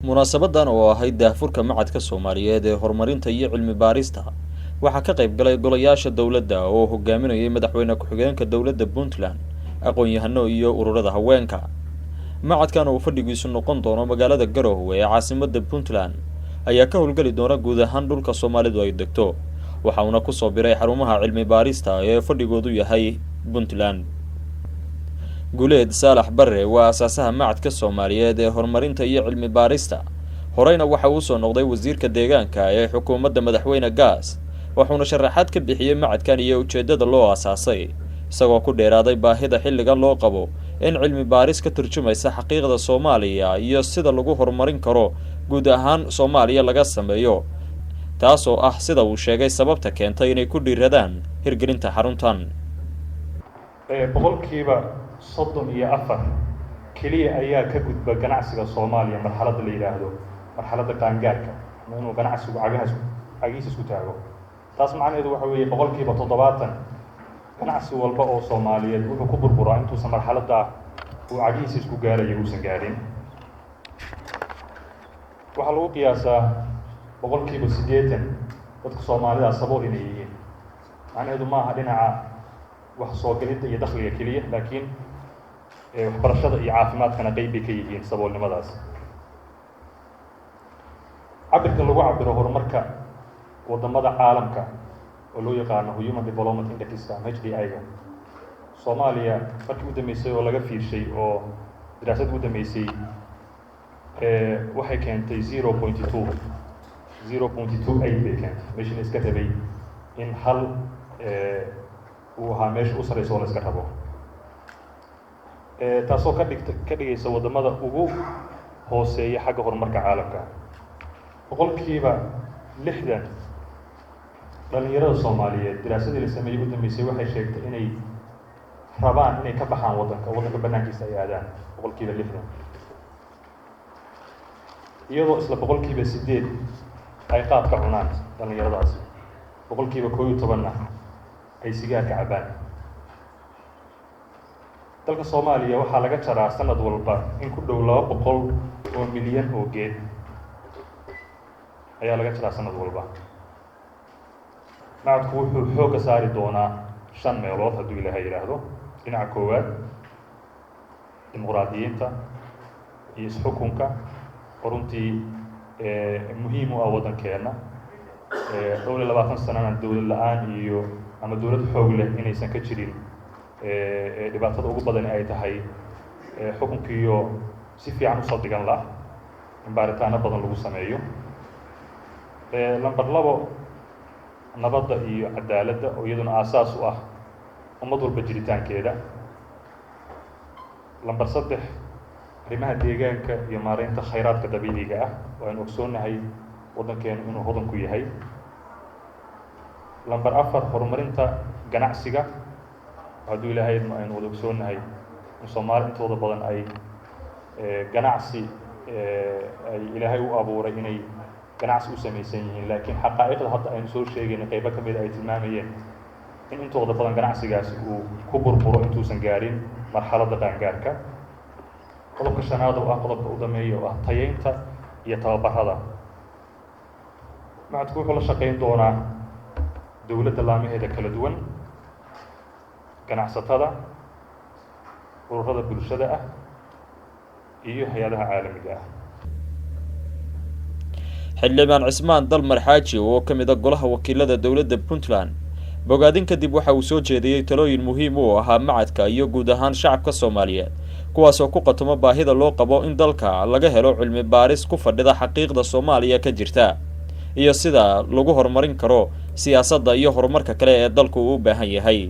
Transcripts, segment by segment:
munaasabadan oo ahayd daahfurka macadka Soomaaliyeed ee horumarinta iyo cilmi baarista waxaa ka qayb galay golayaasha dawladda oo hogaaminayay madaxweyne ku-xigeenka dawladda Puntland aqoon-yahano iyo ururada haweenka. Macadkan oo fadhigiisu noqon doono magaalada Garowe ee caasimadda Puntland ayaa ka howlgali doona guud ahaan dhulka Soomaalidu ay degto, waxaana ku soo biray xarumaha cilmi baarista ee fadhigoodu yahay Puntland. Guleed Saalax Barre waa asaasaha macadka Soomaaliyeed ee horumarinta iyo cilmi baarista. Horeyna waxa uu soo noqday wasiirka deegaanka ee xukuumadda madaxweyne Gaas, wuxuuna sharaxaad ka bixiyay macadkan iyo ujeedada loo asaasay, isagoo ku dheeraaday baahida xilligan loo qabo in cilmi baaris ka turjumaysa xaqiiqda Soomaaliya iyo sida lagu horumarin karo guud ahaan Soomaaliya laga sameeyo, taasoo ah sida uu sheegay sababta keentay inay ku dhiiradaan hirgelinta xaruntan. boqolkiiba 34 kaliya ayaa ka gudba ganacsiga Soomaaliya marxaladda la yiraahdo marxaladda qaangaarka, inuu ganacsigu cagihiisa isku taago. taas macnaheedu waxa weeye boqolkiiba 70 ganacsi walba oo Soomaaliyeed wuxuu ku burburaa intuusan marxaladda uu cagihiisa isku gaarayo uusan gaarin. waxaa lagu qiyaasaa boqolkiiba 80 dadka Soomaalida sabool inay yihiin. macnaheedu maaha dhinaca wax soo galida iyo dakhliga kaliya, laakiin waxbarashada iyo caafimaadkana qayb bay ka yihiin saboolnimadaas. cabirka lagu cabiro horumarka wadamada caalamka oo loo yaqaano Human Development Index HDI-ga, Soomaaliya markii u dambeysay oo laga fiirshay oo daraasad u dambeysay waxay keentay 0.28 bay keentay, meeshii iska rabay in hal uu ahaa meesha u sareyso oo la iska rabo. taasoo ka dhigaysa wadamada ugu hooseeya xagga horumarka caalamka. boqolkiiba 60 dhalinyarada Soomaaliyeed daraasadii la sameeyay u dambeysay waxay sheegtay inay rabaan inay ka baxaan waddanka banaankiisa ay aadaan, boqolkiiba 60, iyadoo isla boqolkiiba 8 ay qaad ka cunaan dhalinyaradaasi, boqolkiiba 11 ay sigaarka cabaan. dalka Soomaaliya waxaa laga jaraa sanad walba in ku dhow 200 milyan oo geed ayaa laga jaraa sanad walba. macadku wuxuu xooga saari doonaa 5 meelood hadduu Ilaahay yiraahdo. dhinaca koowaad dimuqraadiyiinta iyo isxukunka oo runtii muhiim u ah waddankeena. dhowr iyo 20 sanana dawlad la'aan iyo ama dawlad xoog leh inaysan ka jirin. dhibaatada ugu badan ay tahay xukunkiyo si fiican u soo dhigan la in baaritaano badan lagu sameeyo. lambar 2 nabadda iyo cadaaladda oo iyaduna aasaas u ah ummad walba jiritaankeeda. lambar 3 arrimaha deegaanka iyo maareynta khayraadka dabiiciga ah oo aynu ogsoonahay waddankeenu inuu hodan ku yahay. lambar 4 horumarinta ganacsiga, hadduu Ilaahay aynu wada ogsoonahay in Soomaali intooda badan ay ganacsi ay Ilaahay u abuuray inay ganacsi u samaysan yihiin, laakiin xaqaa'iqda hadda aynu soo sheegayna qaybo ka mid ay tilmaamayeen in intooda badan ganacsigaasi uu ku burburo intuusan gaarin marxaladda qaangaarka. qodobka 5aad oo ah qodobka u dhameeya oo ah tayeynta iyo tababarada. macadku wuxuu la shaqayn doonaa dawladda laamaheeda kala duwan, ganacsatada, ururada bulshada ah iyo hay'adaha caalamiga ah. xildhibaan Cismaan Dalmar Xaaji oo ka mid ah golaha wakiilada dawladda Puntland bogaadin kadib waxa uu soo jeediyay talooyin muhiim u ah macadka iyo guud ahaan shacabka Soomaaliyeed, kuwaas oo ku qatomo baahida loo qabo in dalka laga helo cilmi baaris ku fadhida xaqiiqda Soomaaliya ka jirta iyo sida lagu horumarin karo siyaasadda iyo horumarka kale ee dalku u baahan yahay.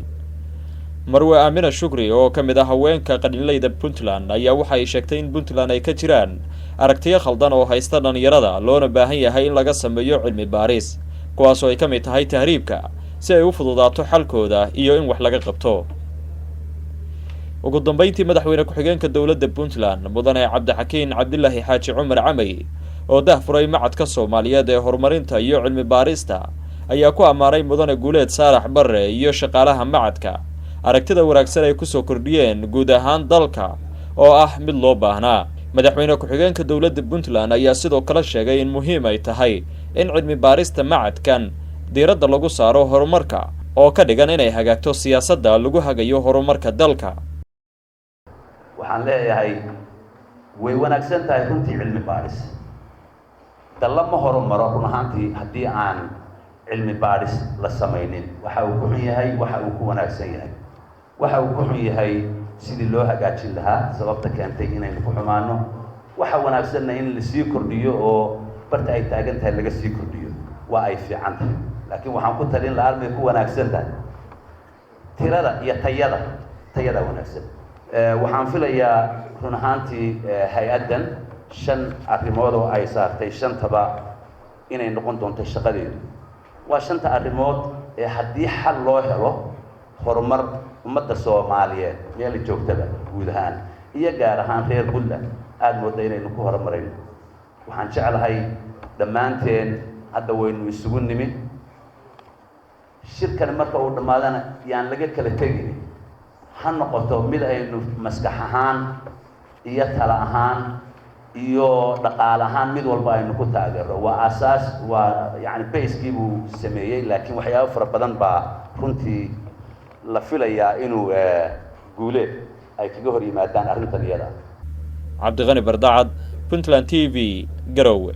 Marwe Aamina Shukri oo ka mid ah haweenka qadinleyda Puntland ayaa waxa ay sheegtay in Puntland ay ka jiraan aragtiyo khaldan oo haysta dhalinyarada, loona baahan yahay in laga sameeyo cilmi baaris, kuwaas oo ay ka mid tahay tahriibka, si ay u fududaato xalkooda iyo in wax laga qabto. ugu dambeyntii madaxweyne ku-xigeenka dawladda Puntland mudane Cabdixakiin Cabdilaahi Xaaji Cumar Camay oo daahfuray macadka Soomaaliyeed ee horumarinta iyo cilmi baarista ayaa ku amaaray mudane Guleed Saalax Barre iyo shaqaalaha macadka aragtida wanaagsan ay ku soo kordhiyeen guud ahaan dalka oo ah mid loo baahnaa. madaxweyne ku-xigeenka dowladda Puntland ayaa sidoo kale sheegay in muhiim ay tahay in cilmi baarista macadkan diiradda lagu saaro horumarka oo ka dhigan inay hagaagto siyaasadda lagu hagayo horumarka dalka. waxaan leeyahay way wanaagsan tahay runtii cilmi baaris dalla ma horumaro run ahaantii haddii aan cilmi baaris la samaynin waxa uu ku xun yahay waxa uu ku wanaagsan yahay waxa uu ku xun yahay sidii loo hagaajin lahaa sababta keentay inaynu ku xumaano waxa wanaagsanna in la sii kordhiyo oo barta ay taagan tahay laga sii kordhiyo waa ay fiican tahay laakiin waxaan ku talin lahaa may ku wanaagsan tahay tirada iyo tayada wanaagsan waxaan filayaa run ahaantii hay-addan 5 arrimood oo ay saartay 5taba inay noqon doonto shaqadeedu waa 5 arrimood ee haddii xal loo helo horumar ummadda Soomaaliyeed meel joogtada guud ahaan iyo gaar ahaan reer Puntland aad moodo inaynu ku horumarayno waxaan jeclahay dhammaanteen hadda waynu isugu nimid shirkan marka uu dhamaadana yaan laga kala tegin ha noqoto mid aynu maskax ahaan iyo tala ahaan iyo dhaqaale ahaan mid walba aynu ku taageero waa asaas waa yani base-kii buu sameeyay laakiin waxyaabo fara badan baa runtii la filayaa inuu guuleed ay kaga hor yimaadaan arrintan iyada. Cabdiqani Bardacad, Puntland TV, Garowe.